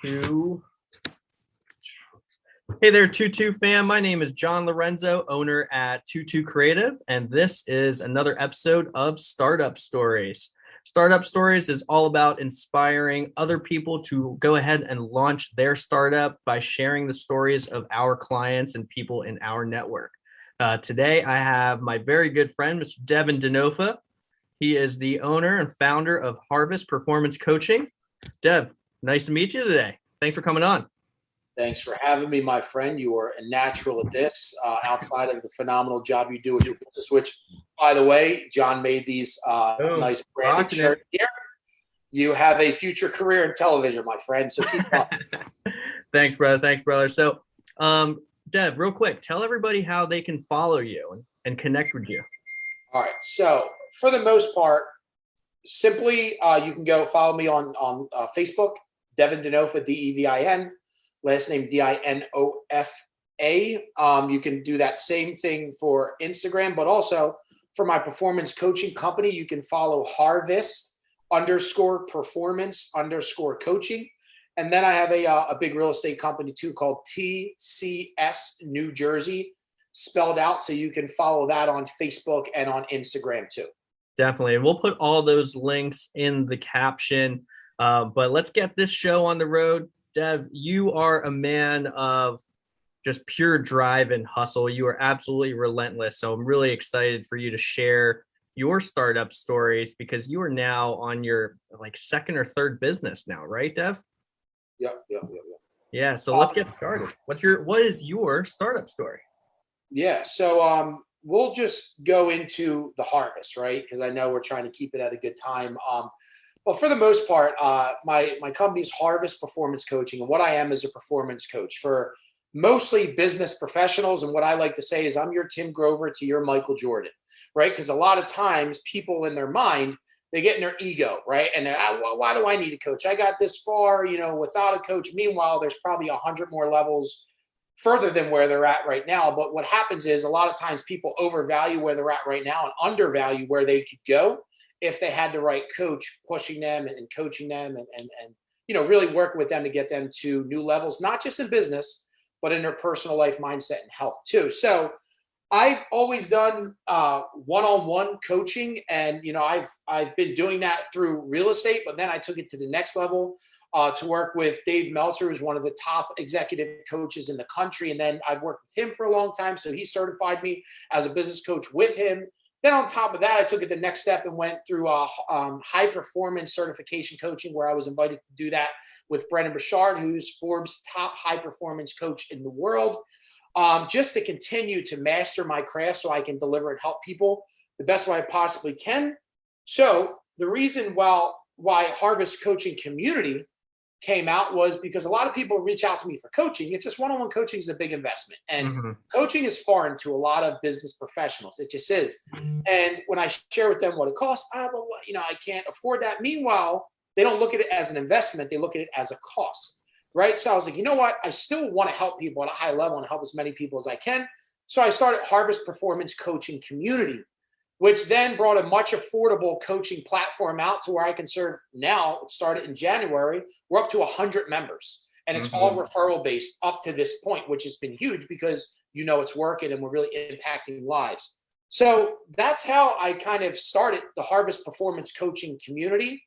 Two. Hey there, Tutu fam. My name is John Lorenzo, owner at Tutu Creative, and this is another episode of Startup Stories. Startup Stories is all about inspiring other people to go ahead and launch their startup by sharing the stories of our clients and people in our network. Today, I have my very good friend, Mr. Devin Denofa. He is the owner and founder of Harvest Performance Coaching. Dev, nice to meet you today. Thanks for coming on. Thanks for having me, my friend. You are a natural at this, outside of the phenomenal job you do with your business, which, by the way, John made these nice branded shirts here. You have a future career in television, my friend, so keep up. Thanks, brother. Thanks, brother. So, Dev, real quick, tell everybody how they can follow you and connect with you. All right. So, for the most part, simply you can go follow me on Facebook, Devin Denofa, Devin. Last name Dinofa. You can do that same thing for Instagram, but also for my performance coaching company, you can follow Harvest_performance_coaching. And then I have a big real estate company too called TCS New Jersey, spelled out. So you can follow that on Facebook and on Instagram too. Definitely. And we'll put all those links in the caption. But let's get this show on the road. Dev, you are a man of just pure drive and hustle. You are absolutely relentless. So I'm really excited for you to share your startup stories because you are now on your second or third business now, right, Dev? Yep. Yeah. So let's get started. What is your startup story? Yeah. So we'll just go into the Harvest, right? Because I know we're trying to keep it at a good time. Well, for the most part, my company's Harvest Performance Coaching, and what I am is a performance coach for mostly business professionals. And what I like to say is I'm your Tim Grover to your Michael Jordan, right? Because a lot of times people in their mind, they get in their ego, right? And they're, well, why do I need a coach? I got this far, without a coach. Meanwhile, there's probably 100 more levels further than where they're at right now. But what happens is a lot of times people overvalue where they're at right now and undervalue where they could go if they had the right coach pushing them and coaching them and really working with them to get them to new levels, not just in business, but in their personal life mindset and health too. So I've always done one-on-one coaching, and I've been doing that through real estate, but then I took it to the next level to work with Dave Meltzer, who's one of the top executive coaches in the country. And then I've worked with him for a long time. So he certified me as a business coach with him. Then on top of that, I took it the next step and went through high performance certification coaching, where I was invited to do that with Brendon Burchard, who's Forbes' top high performance coach in the world, just to continue to master my craft so I can deliver and help people the best way I possibly can. So the reason why Harvest Coaching Community came out was because a lot of people reach out to me for coaching. It's just one-on-one coaching is a big investment, and coaching is foreign to a lot of business professionals. It just is. And when I share with them what it costs, I can't afford that. Meanwhile, they don't look at it as an investment. They look at it as a cost, right? So I was like, you know what? I still want to help people at a high level and help as many people as I can. So I started Harvest Performance Coaching Community, which then brought a much affordable coaching platform out to where I can serve now. It started in January. We're up to 100 members, and it's all referral based up to this point, which has been huge because it's working and we're really impacting lives. So that's how I kind of started the Harvest Performance Coaching Community.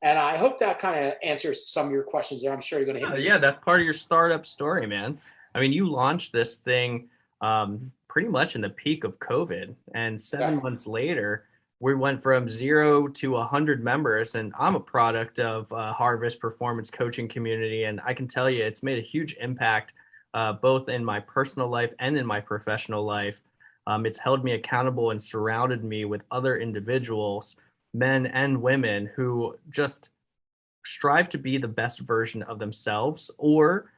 And I hope that kind of answers some of your questions there. I'm sure you're going to hit me. Yeah, that's part of your startup story, man. I mean, you launched this thing pretty much in the peak of COVID, and 7 months later, we went from 0 to 100 members. And I'm a product of Harvest Performance Coaching Community, and I can tell you, it's made a huge impact both in my personal life and in my professional life. It's held me accountable and surrounded me with other individuals, men and women, who just strive to be the best version of themselves, or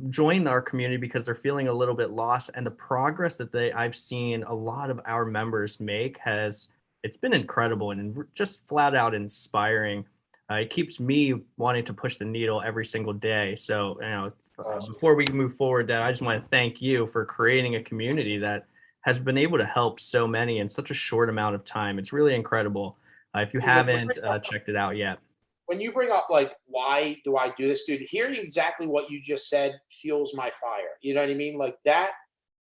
join our community because they're feeling a little bit lost. And the progress that I've seen a lot of our members make it's been incredible and just flat out inspiring. It keeps me wanting to push the needle every single day. So, before we move forward, I just want to thank you for creating a community that has been able to help so many in such a short amount of time. It's really incredible. If you haven't checked it out yet. when you bring up like, why do I do this, dude? Hearing exactly what you just said fuels my fire. You know what I mean? Like that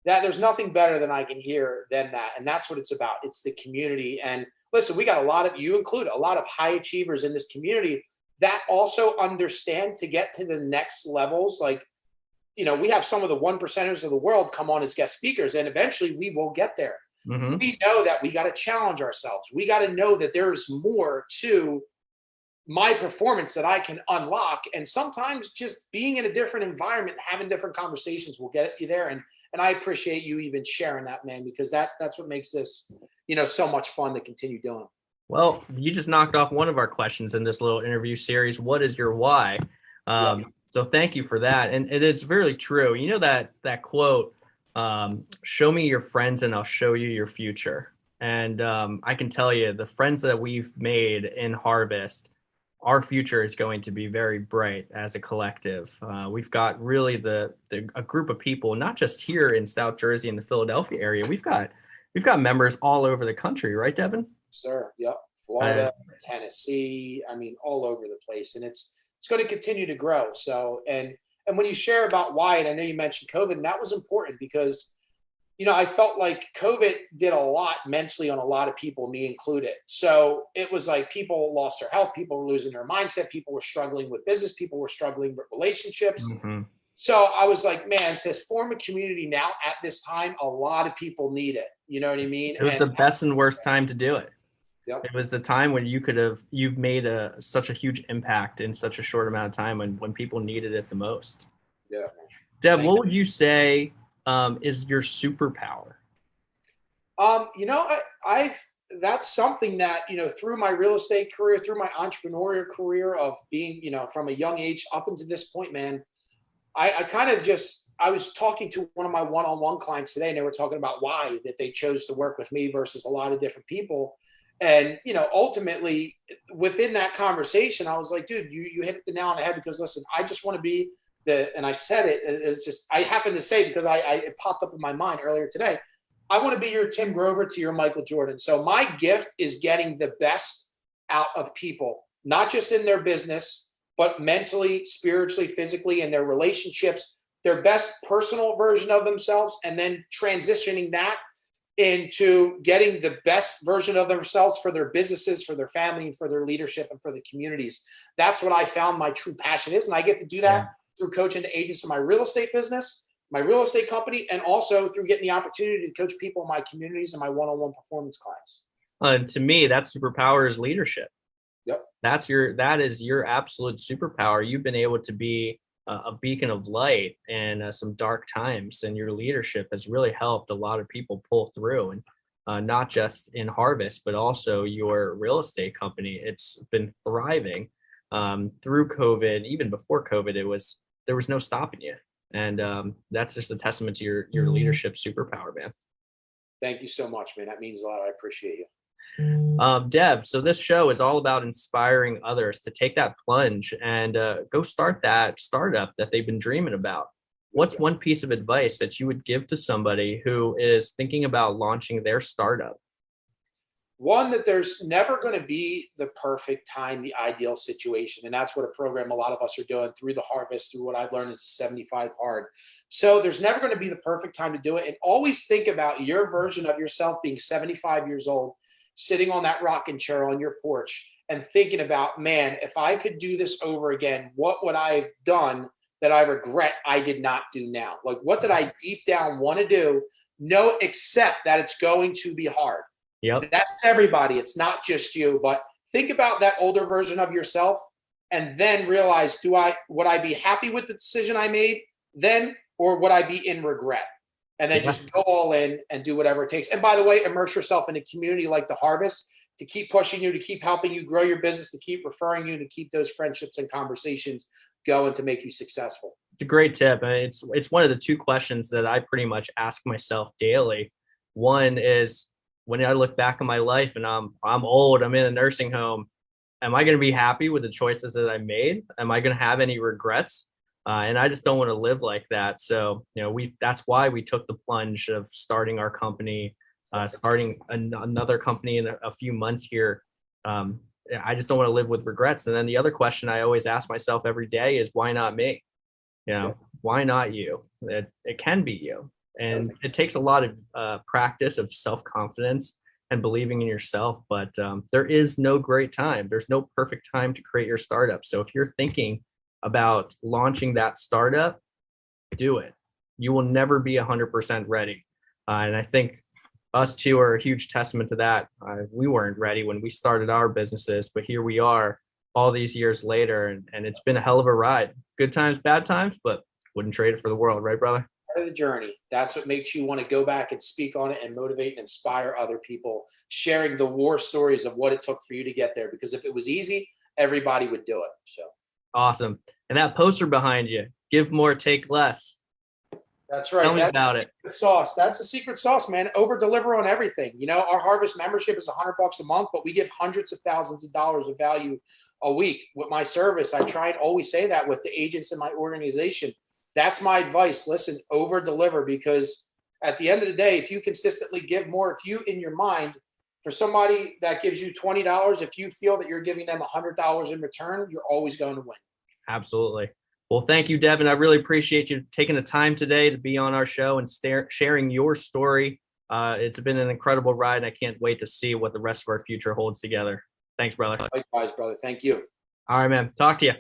there's nothing better than I can hear than that. And that's what it's about. It's the community. And listen, we got a lot of, you include a lot of high achievers in this community that also understand to get to the next levels. Like, we have some of the 1%ers of the world come on as guest speakers, and eventually we will get there. Mm-hmm. We know that we got to challenge ourselves. We got to know that there's more to my performance that I can unlock. And sometimes just being in a different environment, having different conversations will get you there. And I appreciate you even sharing that, man, because that's what makes this, so much fun to continue doing. Well, you just knocked off one of our questions in this little interview series. What is your why? So thank you for that. And it's really true. You know that quote, show me your friends and I'll show you your future. And I can tell you the friends that we've made in Harvest, our future is going to be very bright as a collective. We've got really a group of people, not just here in South Jersey and the Philadelphia area. We've got members all over the country, right, Devin? Sir, yep. Florida, Tennessee, I mean, all over the place. And it's going to continue to grow. So, and when you share about why, and I know you mentioned COVID, and that was important because, I felt like COVID did a lot mentally on a lot of people, me included. So it was like people lost their health, people were losing their mindset, people were struggling with business, people were struggling with relationships. Mm-hmm. So I was like, man, to form a community now at this time, a lot of people need it. You know what I mean? It was the best and worst time to do it. Yep. It was the time when you've made such a huge impact in such a short amount of time when people needed it the most. Yeah. Deb, what would you say is your superpower? That's something that, through my real estate career, through my entrepreneurial career of being, from a young age up until this point, man, I was talking to one of my one-on-one clients today, and they were talking about why that they chose to work with me versus a lot of different people. And, ultimately within that conversation, I was like, dude, you hit the nail on the head because listen, I just want to be and I said it, it's just, I happened to say, because it popped up in my mind earlier today. I want to be your Tim Grover to your Michael Jordan. So my gift is getting the best out of people, not just in their business, but mentally, spiritually, physically, in their relationships, their best personal version of themselves, and then transitioning that into getting the best version of themselves for their businesses, for their family, and for their leadership, and for the communities. That's what I found my true passion is. And I get to do that through coaching the agents in my real estate business, my real estate company, and also through getting the opportunity to coach people in my communities and my one-on-one performance clients. To me, that superpower is leadership. Yep. That is your absolute superpower. You've been able to be a beacon of light in some dark times, and your leadership has really helped a lot of people pull through, and not just in Harvest, but also your real estate company. It's been thriving through COVID. Even before COVID, there was no stopping you, and that's just a testament to your leadership superpower, man. Thank you so much, man. That means a lot. I appreciate you. Deb, so this show is all about inspiring others to take that plunge and go start that startup that they've been dreaming about. What's one piece of advice that you would give to somebody who is thinking about launching their startup? One, that there's never going to be the perfect time, the ideal situation. And that's what a program a lot of us are doing through the Harvest, through what I've learned is 75 hard. So there's never going to be the perfect time to do it. And always think about your version of yourself being 75 years old, sitting on that rocking chair on your porch and thinking about, man, if I could do this over again, what would I have done that I regret I did not do now? Like, what did I deep down want to do? No, except that it's going to be hard. Yep. That's everybody. It's not just you, but think about that older version of yourself and then realize, would I be happy with the decision I made then, or would I be in regret? And then just go all in and do whatever it takes. And by the way, immerse yourself in a community like the Harvest to keep pushing you, to keep helping you grow your business, to keep referring you, to keep those friendships and conversations going to make you successful. It's a great tip. It's one of the two questions that I pretty much ask myself daily. One is, when I look back on my life and I'm old, I'm in a nursing home, am I going to be happy with the choices that I made? Am I going to have any regrets? And I just don't want to live like that. So, that's why we took the plunge of starting our company, starting another company in a few months here. I just don't want to live with regrets. And then the other question I always ask myself every day is, why not me? Why not you? It can be you. And it takes a lot of practice of self-confidence and believing in yourself. But there is no great time. There's no perfect time to create your startup. So if you're thinking about launching that startup, do it. You will never be 100% ready. And I think us two are a huge testament to that. We weren't ready when we started our businesses, but here we are all these years later, and it's been a hell of a ride. Good times, bad times, but wouldn't trade it for the world, right, brother? Part of the journey. That's what makes you want to go back and speak on it and motivate and inspire other people, sharing the war stories of what it took for you to get there. Because if it was easy, everybody would do it. So awesome. And that poster behind you, give more, take less. That's right. Tell me about it. Sauce. That's a secret sauce, man. Over deliver on everything. Our Harvest membership is $100 a month, but we give hundreds of thousands of dollars of value a week with my service. I try and always say that with the agents in my organization. That's my advice. Listen, over deliver, because at the end of the day, if you consistently give more, if you in your mind, for somebody that gives you $20, if you feel that you're giving them $100 in return, you're always going to win. Absolutely. Well, thank you, Devin. I really appreciate you taking the time today to be on our show and sharing your story. It's been an incredible ride, and I can't wait to see what the rest of our future holds together. Thanks, brother. Likewise, brother. Thank you. All right, man. Talk to you.